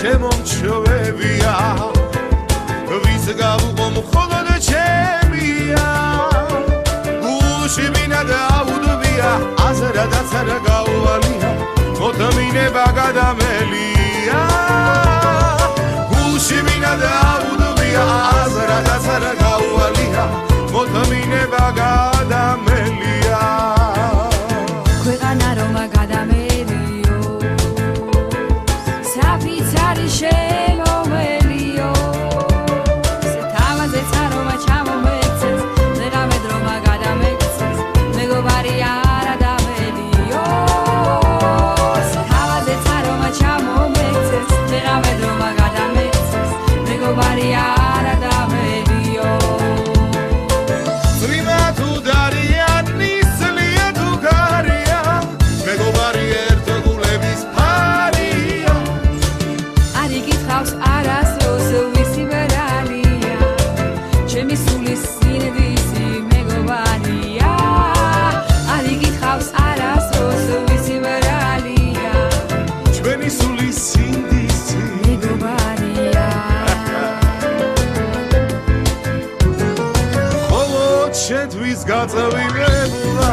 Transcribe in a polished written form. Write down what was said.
ჩემო მჩვევია ვის გავუყო მხოლოდ ჩემია გულში ვინა დაუდვია აზრადაც არ გაუვალია მოთმინება გადამელია გულში ვინა დაუდვია აზრადაც არ გაუვალია მოთმინება გადამელია ქვეყანა რომ გადამელიო საფიცარი შემომელიო თავაზე წარომა ჩამომეცეს დღემდე დრომა გადამეცეს მეგობარი არ ადამიანიო თავაზე წარომა ჩამომეცეს დღემდე დრომა გადამეცეს მეგობარი არ ადამიანიო შენთვის გაწევილებულა